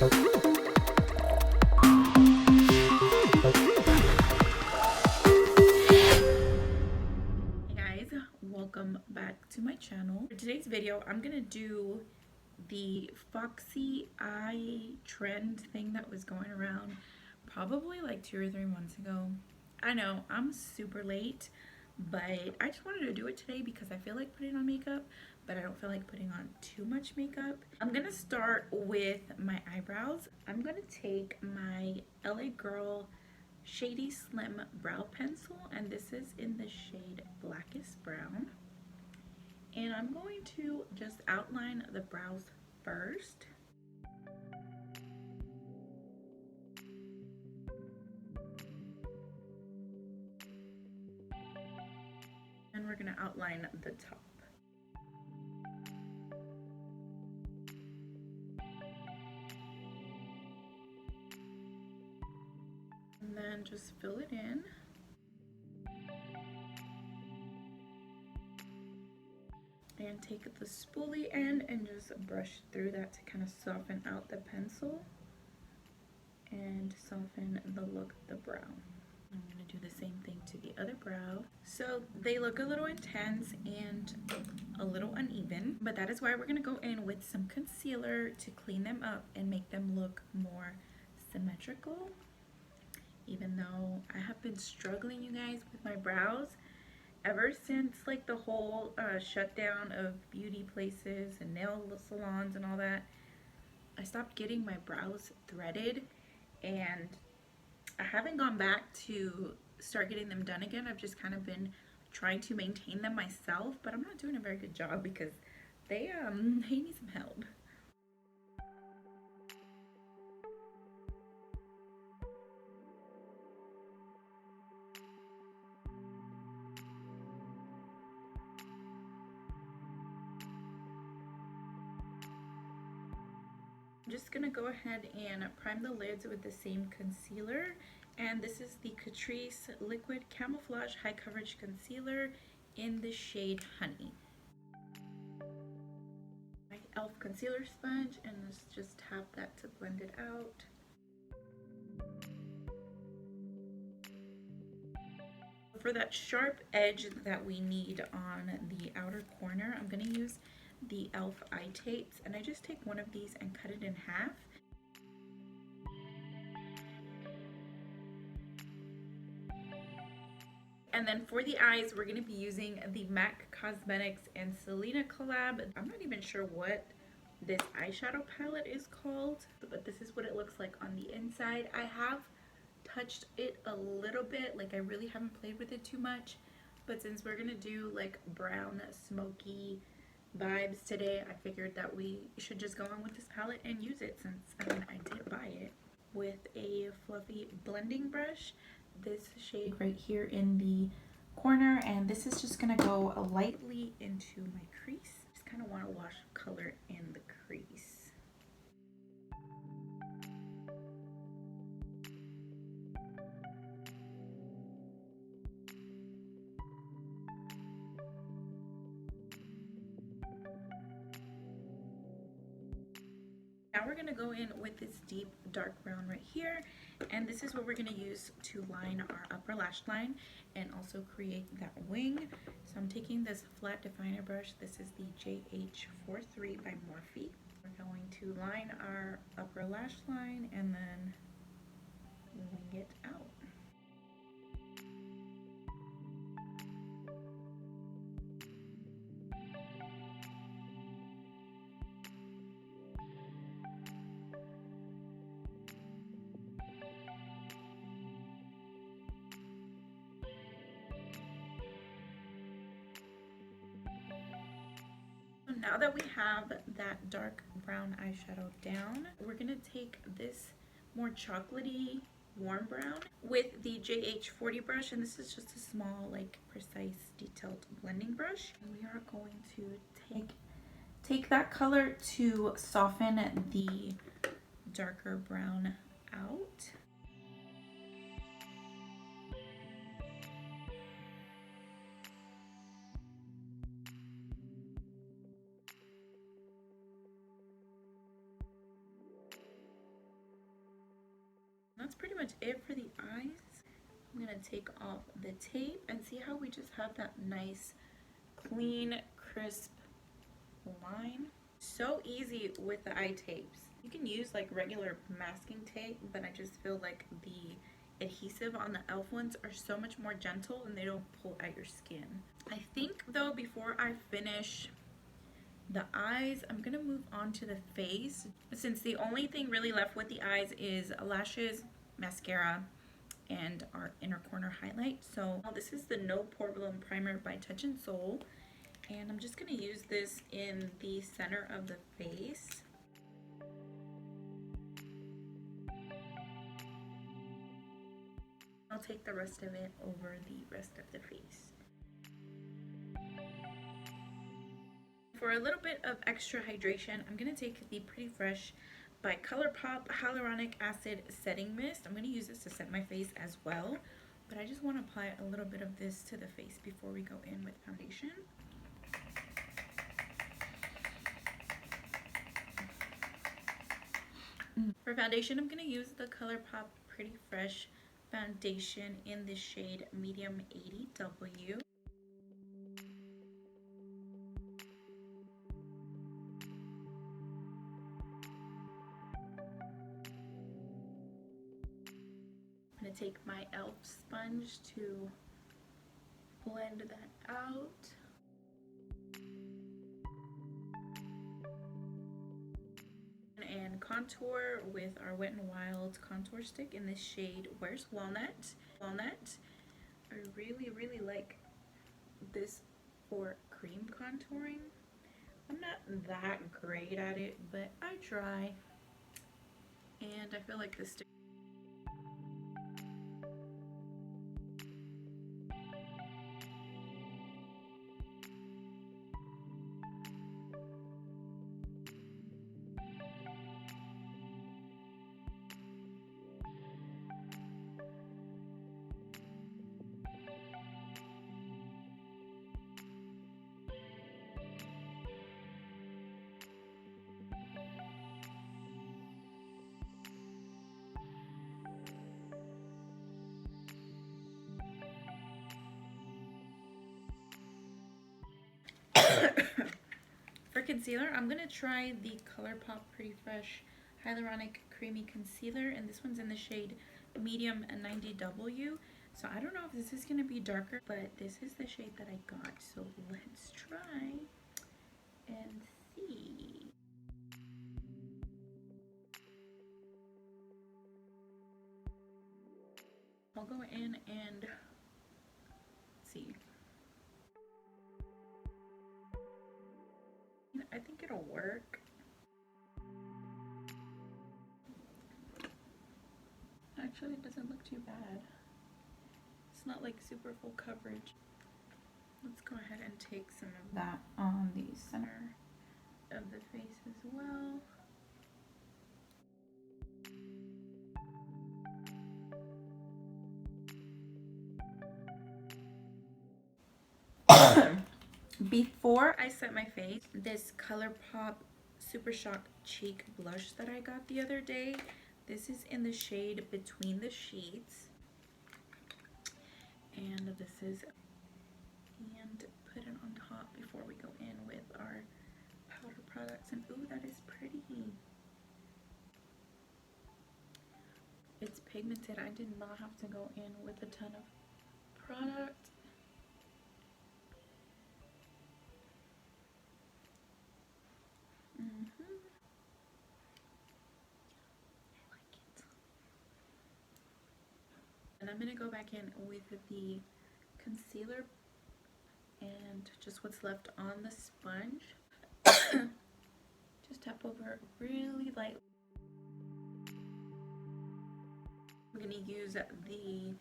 Guys, welcome back to my channel. For today's video, I'm gonna do the Foxy eye trend thing that was going around probably like 2 or 3 months ago. I know I'm super late, but I just wanted to do it today because I feel like putting on makeup, but I don't feel like putting on too much makeup. I'm gonna start with my eyebrows. I'm gonna take my LA Girl Shady Slim brow pencil, and this is in the shade Blackest Brown, and I'm going to just outline the brows first. And we're going to outline the top. And then just fill it in. And take the spoolie end and just brush through that to kind of soften out the pencil and soften the look of the brow. I'm going to do the same thing to the other brow. So they look a little intense and a little uneven, but that is why we're going to go in with some concealer to clean them up and make them look more symmetrical. Even though I have been struggling, you guys, with my brows ever since like the whole shutdown of beauty places and nail salons and all that. I stopped getting my brows threaded, and I haven't gone back to start getting them done again. I've just kind of been trying to maintain them myself, but I'm not doing a very good job because they need some help. I'm just gonna go ahead and prime the lids with the same concealer, and this is the Catrice Liquid Camouflage High Coverage Concealer in the shade Honey. My e.l.f. concealer sponge, and let's just tap that to blend it out. For that sharp edge that we need on the outer corner, I'm gonna use the e.l.f. eye tapes, and I just take one of these and cut it in half. And then for the eyes, we're going to be using the MAC Cosmetics and Selena collab. I'm not even sure what this eyeshadow palette is called, but this is what it looks like on the inside. I have touched it a little bit, like I really haven't played with it too much, but since we're going to do like brown smoky vibes today, I figured that we should just go on with this palette and use it, since I mean I did buy it. With a fluffy blending brush, this shade right here in the corner, and this is just gonna go lightly into my crease. Just kind of want to wash color in the crease. Now we're going to go in with this deep dark brown right here, and this is what we're going to use to line our upper lash line and also create that wing. So I'm taking this flat definer brush. This is the JH43 by Morphe. We're going to line our upper lash line and then wing it out. Now that we have that dark brown eyeshadow down, we're going to take this more chocolatey warm brown with the JH40 brush, and this is just a small, like, precise, detailed blending brush. And we are going to take that color to soften the darker brown out. much it for the eyes. I'm gonna take off the tape and see how we just have that nice, clean, crisp line. So easy with the eye tapes. You can use like regular masking tape, but I just feel like the adhesive on the e.l.f. ones are so much more gentle and they don't pull at your skin. I think though, before I finish the eyes, I'm gonna move on to the face, since the only thing really left with the eyes is lashes, mascara, and our inner corner highlight. So this is the No Problem Primer by Touch in Soul, and I'm just gonna use this in the center of the face. I'll take the rest of it over the rest of the face. For a little bit of extra hydration, I'm going to take the Pretty Fresh by ColourPop Hyaluronic Acid Setting Mist. I'm going to use this to set my face as well, but I just want to apply a little bit of this to the face before we go in with foundation. For foundation, I'm going to use the ColourPop Pretty Fresh foundation in the shade Medium 80W. I'm going to take my e.l.f. sponge to blend that out. And contour with our Wet n Wild contour stick in this shade Where's Walnut. I really like this for cream contouring. I'm not that great at it, but I try, and I feel like this stick. For concealer, I'm going to try the ColourPop Pretty Fresh Hyaluronic Creamy Concealer, and this one's in the shade Medium 90W. So I don't know if this is going to be darker, but this is the shade that I got. So let's try and see. I'll go in and see. I think it'll work. Actually, it doesn't look too bad. It's not like super full coverage. Let's go ahead and take some of that on the center of the face as well. Before I set my face, this ColourPop Super Shock Cheek Blush that I got the other day, this is in the shade Between the Sheets, and this is, and put it on top before we go in with our powder products. And ooh, that is pretty. It's pigmented. I did not have to go in with a ton of product. And I'm going to go back in with the concealer and just what's left on the sponge. Just tap over really lightly. I'm going to use the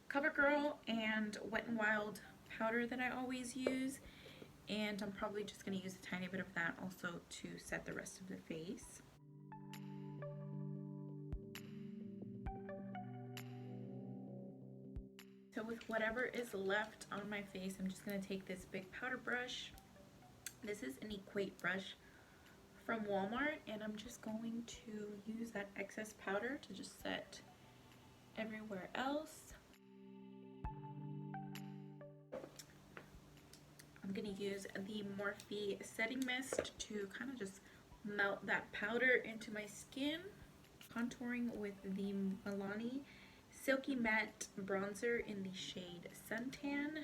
CoverGirl and Wet n Wild powder that I always use. And I'm probably just going to use a tiny bit of that also to set the rest of the face. So with whatever is left on my face, I'm just going to take this big powder brush. This is an Equate brush from Walmart, and I'm just going to use that excess powder to just set everywhere else. I'm gonna use the Morphe setting mist to kind of just melt that powder into my skin. Contouring with the Milani Silky Matte Bronzer in the shade Suntan.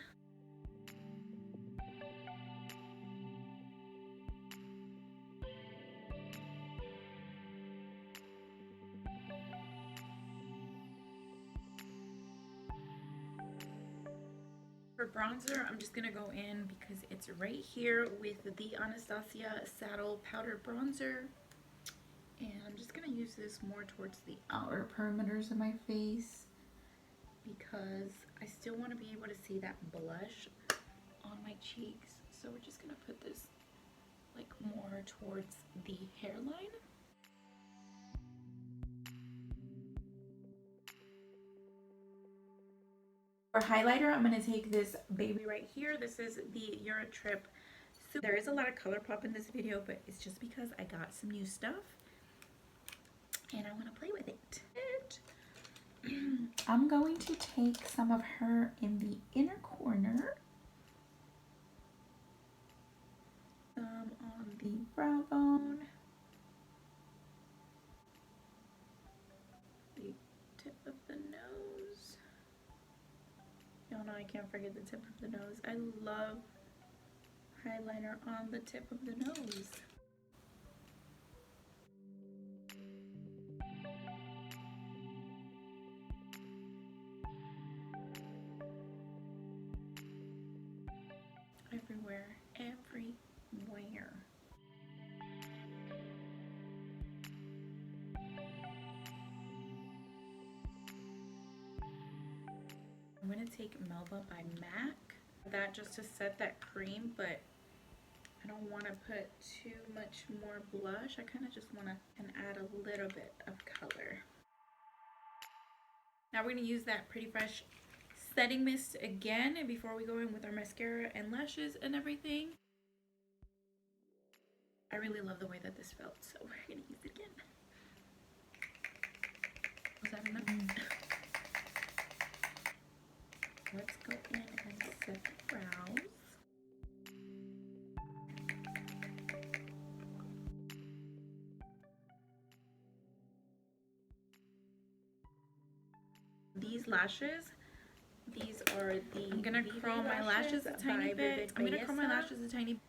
For bronzer, I'm just gonna go in because it's right here with the Anastasia Saddle Powder Bronzer. And I'm just gonna use this more towards the outer perimeters of my face because I still want to be able to see that blush on my cheeks. So we're just gonna put this like more towards the hairline. For highlighter, I'm going to take this baby right here. This is the Eurotrip. So there is a lot of color pop in this video, but it's just because I got some new stuff and I want to play with it. I'm going to take some of her in the inner corner, some on the brow bone, the tip of the nose. Y'all know I can't forget the tip of the nose. I love highlighter on the tip of the nose. Everywhere, everywhere. I'm going to take Melba by MAC. That just to set that cream, but I don't want to put too much more blush. I kind of just want to add a little bit of color. Now we're going to use that Pretty Fresh setting mist again before we go in with our mascara and lashes and everything. I really love the way that this felt, so we're going to use it again. Was that enough? Let's go in and set the brows. These lashes, these are the I'm gonna curl my lashes a tiny bit. I'm gonna curl my lashes a tiny bit.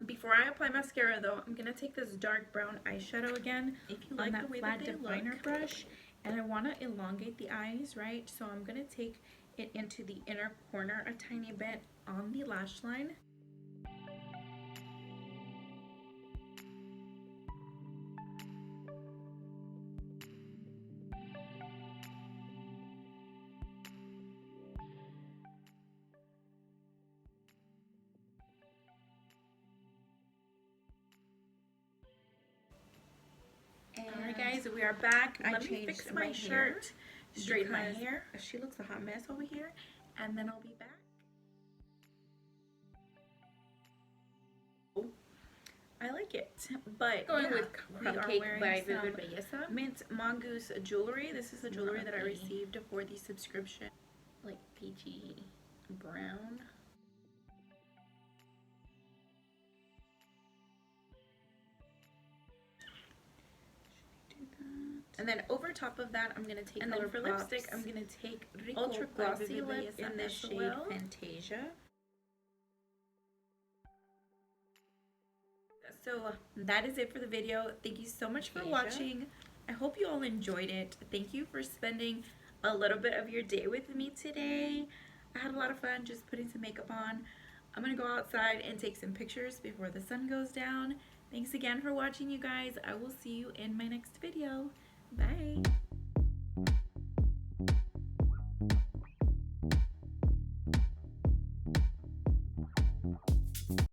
Before I apply mascara though, I'm gonna take this dark brown eyeshadow again. If you like the way that they definer brush, and I want to elongate the eyes, right? So I'm gonna take it into the inner corner a tiny bit on the lash line. Alright guys, we are back. I changed my shirt, straighten my hair. She looks a hot mess over here, and then I'll be back. I like it, but going with Cupcake by Vivi Lashes. Mint Mongoose jewelry. This is the jewelry that I received for the subscription, like peachy brown. And then over top of that, I'm going to take, and then for lipstick, I'm going to take Ultra Glossy Lip in this shade Fantasia. So that is it for the video. Thank you so much for watching. I hope you all enjoyed it. Thank you for spending a little bit of your day with me today. I had a lot of fun just putting some makeup on. I'm going to go outside and take some pictures before the sun goes down. Thanks again for watching, you guys. I will see you in my next video. Bye.